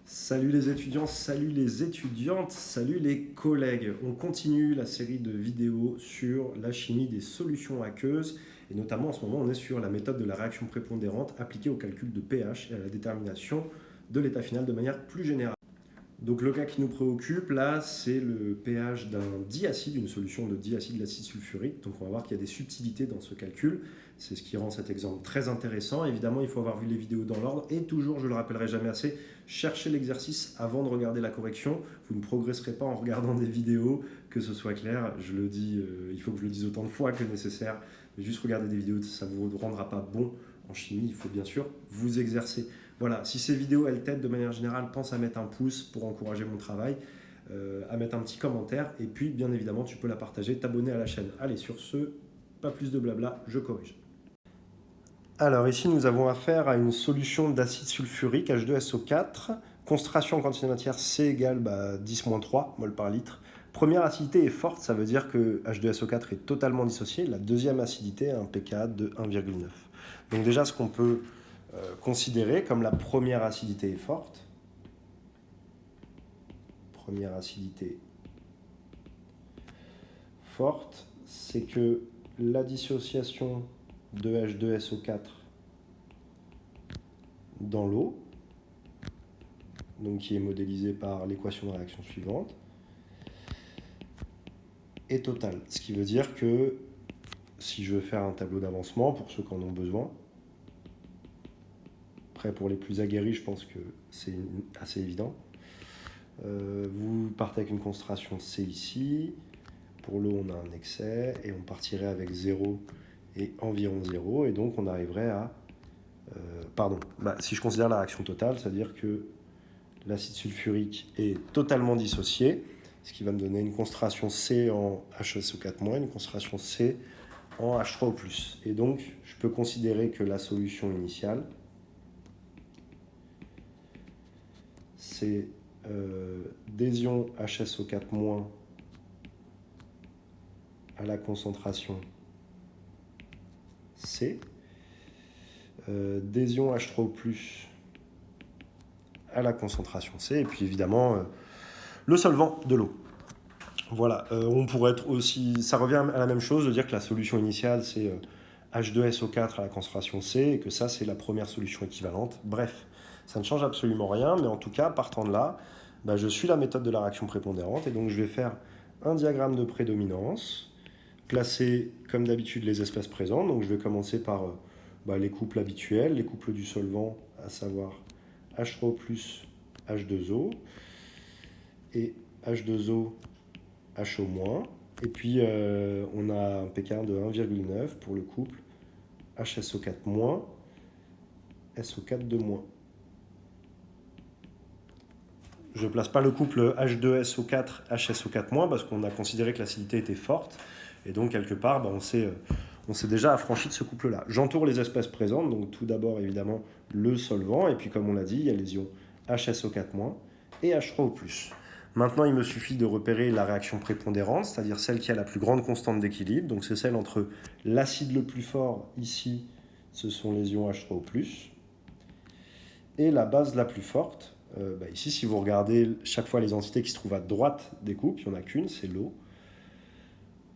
Salut les étudiants, salut les étudiantes, salut les collègues. On continue la série de vidéos sur la chimie des solutions aqueuses et notamment en ce moment on est sur la méthode de la réaction prépondérante appliquée au calcul de pH et à la détermination de l'état final de manière plus générale. Donc le cas qui nous préoccupe là, c'est le pH d'un diacide, une solution de diacide de l'acide sulfurique. Donc on va voir qu'il y a des subtilités dans ce calcul. C'est ce qui rend cet exemple très intéressant. Évidemment, il faut avoir vu les vidéos dans l'ordre et toujours, je le rappellerai jamais assez, cherchez l'exercice avant de regarder la correction. Vous ne progresserez pas en regardant des vidéos, que ce soit clair. Je le dis, il faut que je le dise autant de fois que nécessaire. Mais juste regarder des vidéos, ça ne vous rendra pas bon en chimie. Il faut bien sûr vous exercer. Voilà, si ces vidéos elles t'aident de manière générale, pense à mettre un pouce pour encourager mon travail, à mettre un petit commentaire et puis bien évidemment tu peux la partager, t'abonner à la chaîne. Allez, sur ce, pas plus de blabla, je corrige. Alors ici nous avons affaire à une solution d'acide sulfurique H2SO4, concentration en quantité de matière C égale 10-3 mol par litre. Première acidité est forte, ça veut dire que H2SO4 est totalement dissocié. La deuxième acidité a un pKa de 1,9. Donc déjà ce qu'on peut considérer comme la première acidité est forte. Première acidité forte, c'est que la dissociation de H2SO4 dans l'eau, donc qui est modélisée par l'équation de réaction suivante, est totale. Ce qui veut dire que si je veux faire un tableau d'avancement pour ceux qui en ont besoin, après pour les plus aguerris, je pense que c'est assez évident. Vous partez avec une concentration C ici. Pour l'eau, on a un excès et on partirait avec 0 et environ 0. Et donc, on arriverait à... si je considère la réaction totale, c'est-à-dire que l'acide sulfurique est totalement dissocié, ce qui va me donner une concentration C en HSO4-, une concentration C en H3O+. Et donc, je peux considérer que la solution initiale, c'est des ions HSO4- à la concentration C, des ions H3O+, à la concentration C, et puis évidemment le solvant de l'eau. Voilà, on pourrait être aussi, ça revient à la même chose de dire que la solution initiale c'est H2SO4 à la concentration C, et que ça c'est la première solution équivalente. Bref, ça ne change absolument rien, mais en tout cas, partant de là, je suis la méthode de la réaction prépondérante, et donc je vais faire un diagramme de prédominance, placer comme d'habitude les espèces présentes. Donc je vais commencer par les couples habituels, les couples du solvant, à savoir H3O+, H2O, et H2O, HO-. Et puis on a un pKa de 1,9 pour le couple HSO4-, SO4-. Je ne place pas le couple H2SO4, HSO4- parce qu'on a considéré que l'acidité était forte. Et donc, quelque part, on s'est déjà affranchi de ce couple-là. J'entoure les espèces présentes, donc tout d'abord, évidemment, le solvant. Et puis, comme on l'a dit, il y a les ions HSO4- et H3O+. Maintenant, il me suffit de repérer la réaction prépondérante, c'est-à-dire celle qui a la plus grande constante d'équilibre. Donc, c'est celle entre l'acide le plus fort, ici, ce sont les ions H3O+, et la base la plus forte. Ici, si vous regardez chaque fois les entités qui se trouvent à droite des couples, il n'y en a qu'une, c'est l'eau.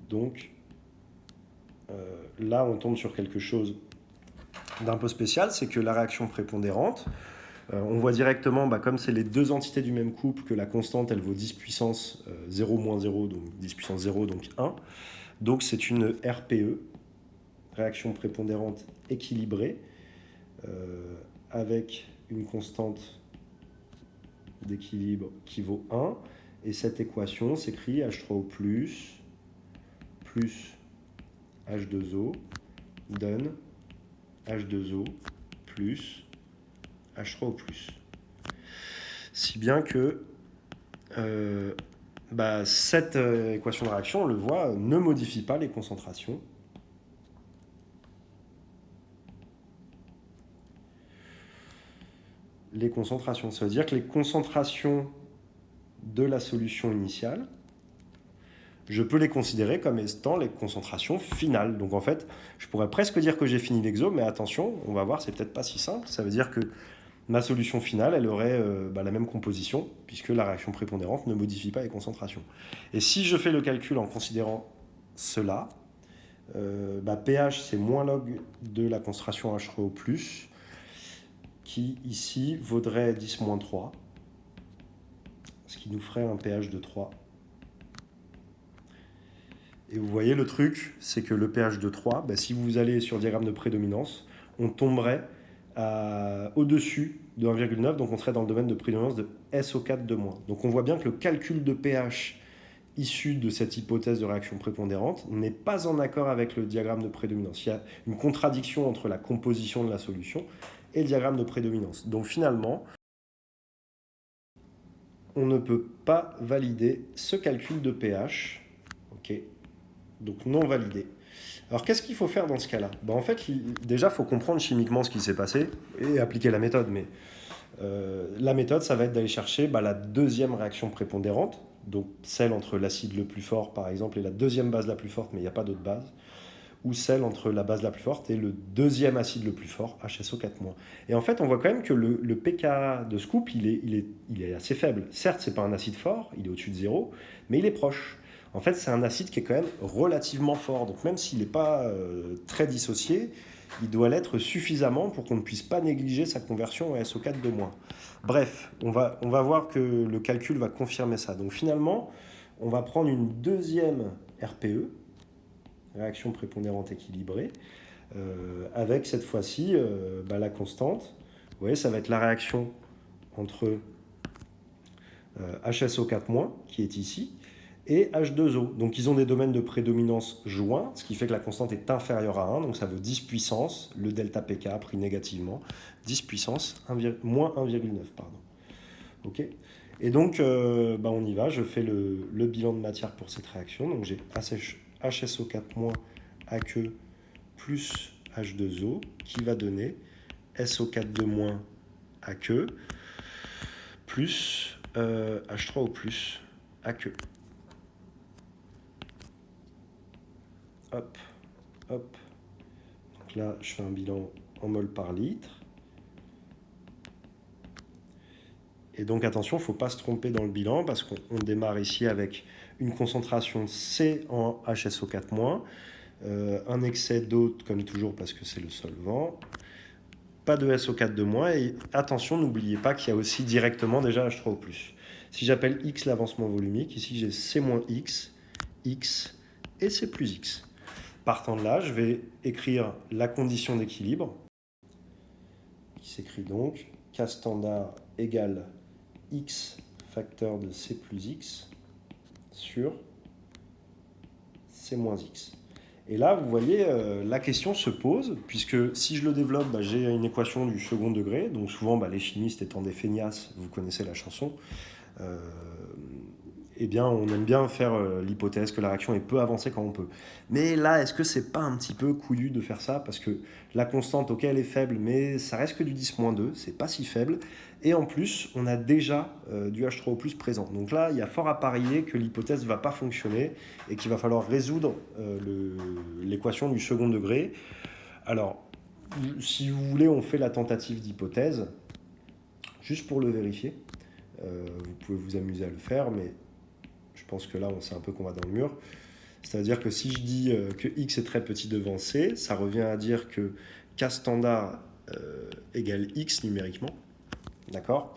Donc là, on tombe sur quelque chose d'un peu spécial, c'est que la réaction prépondérante, on voit directement, comme c'est les deux entités du même couple, que la constante, elle vaut 10 puissance 0 - 0, donc 10 puissance 0, donc 1. Donc c'est une RPE, réaction prépondérante équilibrée, avec une constante d'équilibre qui vaut 1. Et cette équation s'écrit H3O+, plus H2O donne H2O plus H3O+. Si bien que cette équation de réaction, on le voit, ne modifie pas les concentrations. Les concentrations, ça veut dire que les concentrations de la solution initiale, je peux les considérer comme étant les concentrations finales. Donc en fait, je pourrais presque dire que j'ai fini l'exo, mais attention, on va voir, c'est peut-être pas si simple. Ça veut dire que ma solution finale, elle aurait la même composition, puisque la réaction prépondérante ne modifie pas les concentrations. Et si je fais le calcul en considérant cela, pH c'est moins log de la concentration H3O+, qui ici vaudrait 10-3, ce qui nous ferait un pH de 3. Et vous voyez le truc, c'est que le pH de 3, si vous allez sur le diagramme de prédominance, on tomberait au-dessus de 1,9, donc on serait dans le domaine de prédominance de SO4 de moins. Donc on voit bien que le calcul de pH issu de cette hypothèse de réaction prépondérante n'est pas en accord avec le diagramme de prédominance. Il y a une contradiction entre la composition de la solution et le diagramme de prédominance. Donc finalement, on ne peut pas valider ce calcul de pH. Ok, donc non validé. Alors qu'est-ce qu'il faut faire dans ce cas-là? En fait, déjà, il faut comprendre chimiquement ce qui s'est passé et appliquer la méthode. Mais la méthode, ça va être d'aller chercher la deuxième réaction prépondérante, donc celle entre l'acide le plus fort, par exemple, et la deuxième base la plus forte, mais il n'y a pas d'autre base, ou celle entre la base la plus forte et le deuxième acide le plus fort, HSO4-. Et en fait, on voit quand même que le pKa de ce couple, il est assez faible. Certes, ce n'est pas un acide fort, il est au-dessus de 0, mais il est proche. En fait, c'est un acide qui est quand même relativement fort. Donc même s'il n'est pas très dissocié, il doit l'être suffisamment pour qu'on ne puisse pas négliger sa conversion à SO4 de moins. Bref, on va voir que le calcul va confirmer ça. Donc finalement, on va prendre une deuxième RPE, réaction prépondérante équilibrée, avec cette fois-ci la constante. Vous voyez, ça va être la réaction entre HSO4-, qui est ici, et H2O. Donc ils ont des domaines de prédominance joints, ce qui fait que la constante est inférieure à 1, donc ça veut 10 puissance, le delta pK pris négativement, 10 puissance moins 1,9. Ok. Et donc on y va, je fais le bilan de matière pour cette réaction. Donc j'ai HSO4- aqueux plus H2O qui va donner SO4 de moins aqueux plus H3O plus aqueux. Hop, hop. Donc là, je fais un bilan en mol par litre. Et donc attention, il ne faut pas se tromper dans le bilan parce qu'on démarre ici avec une concentration C en HSO4-, un excès d'eau comme toujours parce que c'est le solvant, pas de SO4 de moins, et attention, n'oubliez pas qu'il y a aussi directement déjà H3O+. Si j'appelle X l'avancement volumique, ici j'ai C-X, X et C plus X. Partant de là, je vais écrire la condition d'équilibre, qui s'écrit donc K standard égale X facteur de C plus X sur C moins X. Et là, vous voyez, la question se pose, puisque si je le développe, j'ai une équation du second degré, donc souvent les chimistes étant des feignasses, vous connaissez la chanson, eh bien, on aime bien faire l'hypothèse que la réaction est peu avancée quand on peut. Mais là, est-ce que c'est pas un petit peu couillu de faire ça? Parce que la constante, ok, elle est faible, mais ça reste que du 10-2, c'est pas si faible. Et en plus, on a déjà du H3O+ présent. Donc là, il y a fort à parier que l'hypothèse ne va pas fonctionner et qu'il va falloir résoudre l'équation du second degré. Alors, si vous voulez, on fait la tentative d'hypothèse, juste pour le vérifier. Vous pouvez vous amuser à le faire, mais je pense que là, on sait un peu qu'on va dans le mur. C'est-à-dire que si je dis que X est très petit devant C, ça revient à dire que K standard égale X numériquement. D'accord ?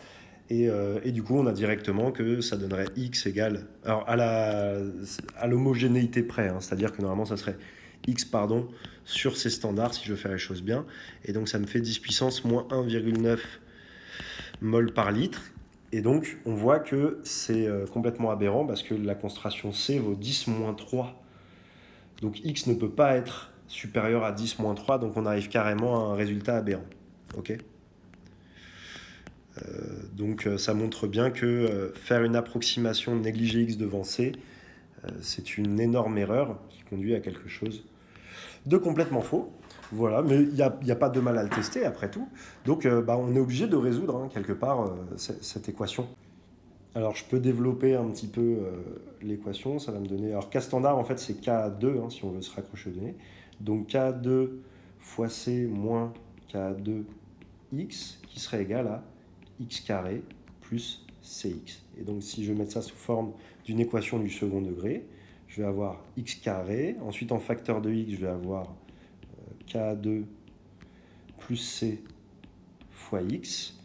Et du coup, on a directement que ça donnerait X égale... Alors, à l'homogénéité près, hein, c'est-à-dire que normalement, ça serait X, sur C standard, si je veux faire les choses bien. Et donc, ça me fait 10 puissance moins 1,9 mol par litre. Et donc, on voit que c'est complètement aberrant parce que la concentration C vaut 10-3. Donc, X ne peut pas être supérieur à 10-3, donc on arrive carrément à un résultat aberrant. Ok ? Donc, ça montre bien que faire une approximation, négliger X devant C, c'est une énorme erreur qui conduit à quelque chose de complètement faux. Voilà, mais il n'y a pas de mal à le tester après tout. Donc on est obligé de résoudre quelque part cette équation. Alors je peux développer un petit peu l'équation, ça va me donner... Alors K standard en fait c'est K2 si on veut se raccrocher aux données. Donc K2 fois C moins K2X qui serait égal à x carré plus cx. Et donc si je mets ça sous forme d'une équation du second degré, je vais avoir x carré. Ensuite, en facteur de x, je vais avoir k2 plus c fois x.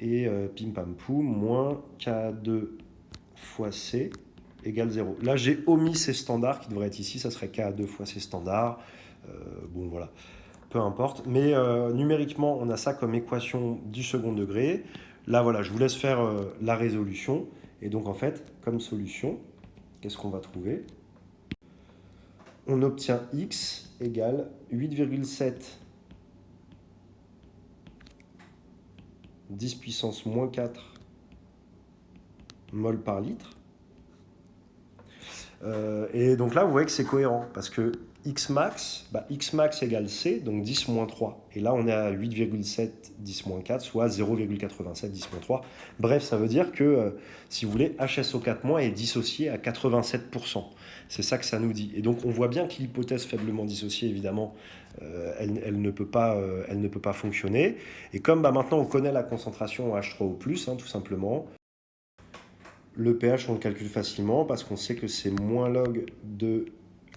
Et pim pam poum, moins k2 fois c égale 0. Là, j'ai omis ces standards qui devraient être ici. Ça serait k2 fois c standard. Bon, voilà. Peu importe. Mais numériquement, on a ça comme équation du second degré. Là, voilà, je vous laisse faire la résolution. Et donc, en fait, comme solution, qu'est-ce qu'on va trouver? On obtient x égale 8,7 10 puissance moins 4 mol par litre. Et donc là, vous voyez que c'est cohérent, parce que x max égale c, donc 10 moins 3. Et là, on est à 8,7 10 moins 4, soit 0,87 10 moins 3. Bref, ça veut dire que, si vous voulez, HSO4- est dissocié à 87%. C'est ça que ça nous dit. Et donc, on voit bien que l'hypothèse faiblement dissociée, évidemment, elle ne peut pas fonctionner. Et comme maintenant, on connaît la concentration en H3O+, tout simplement, le pH, on le calcule facilement parce qu'on sait que c'est moins log de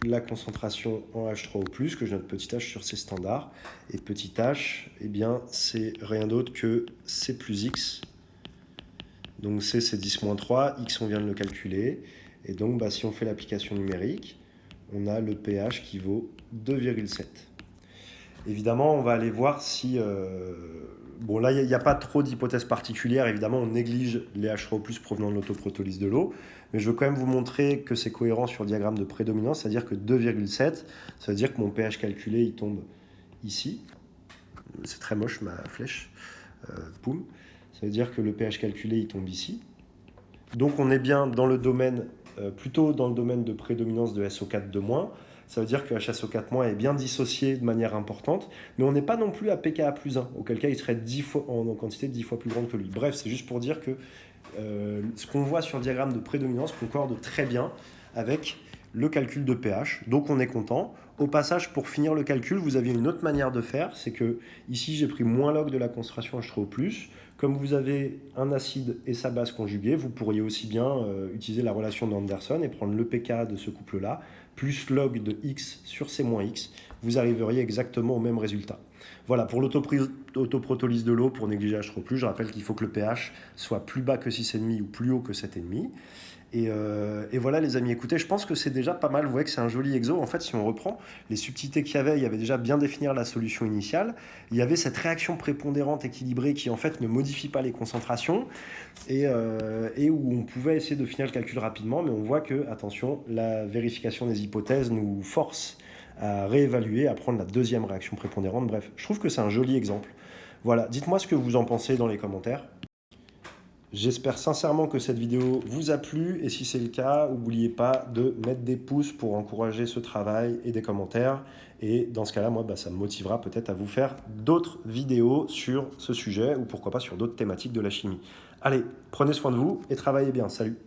la concentration en H3O+, que je note petit h sur C standard. Et petit h, eh bien, c'est rien d'autre que C plus X. Donc C, c'est 10 moins 3. X, on vient de le calculer. Et donc, si on fait l'application numérique, on a le pH qui vaut 2,7. Évidemment, on va aller voir si... Bon, là, il n'y a pas trop d'hypothèses particulières. Évidemment, on néglige les H3O+ provenant de l'autoprotolyse de l'eau. Mais je veux quand même vous montrer que c'est cohérent sur le diagramme de prédominance, c'est-à-dire que 2,7, ça veut dire que mon pH calculé, il tombe ici. C'est très moche, ma flèche. Poum. Ça veut dire que le pH calculé, il tombe ici. Donc, on est bien dans le domaine, plutôt dans le domaine de prédominance de SO4-. Ça veut dire que HSO4- est bien dissocié de manière importante, mais on n'est pas non plus à pKa plus 1, auquel cas il serait 10 fois, en quantité 10 fois plus grande que lui. Bref, c'est juste pour dire que ce qu'on voit sur le diagramme de prédominance concorde très bien avec le calcul de pH, donc on est content. Au passage, pour finir le calcul, vous avez une autre manière de faire, c'est que ici j'ai pris moins log de la concentration H3O+. Comme vous avez un acide et sa base conjuguée, vous pourriez aussi bien utiliser la relation d'Anderson et prendre le pKa de ce couple-là, plus log de x sur c moins x, vous arriveriez exactement au même résultat. Voilà, pour l'autoprotolyse de l'eau, pour négliger H3+, je rappelle qu'il faut que le pH soit plus bas que 6,5 ou plus haut que 7,5. Et voilà les amis, écoutez, je pense que c'est déjà pas mal, vous voyez que c'est un joli exo. En fait, si on reprend les subtilités qu'il y avait déjà bien définir la solution initiale, il y avait cette réaction prépondérante équilibrée qui en fait ne modifie pas les concentrations et où on pouvait essayer de finir le calcul rapidement, mais on voit que, attention, la vérification des hypothèses nous force à réévaluer, à prendre la deuxième réaction prépondérante. Bref, je trouve que c'est un joli exemple. Voilà, dites-moi ce que vous en pensez dans les commentaires. J'espère sincèrement que cette vidéo vous a plu et si c'est le cas, n'oubliez pas de mettre des pouces pour encourager ce travail et des commentaires. Et dans ce cas-là, moi, ça me motivera peut-être à vous faire d'autres vidéos sur ce sujet ou pourquoi pas sur d'autres thématiques de la chimie. Allez, prenez soin de vous et travaillez bien. Salut!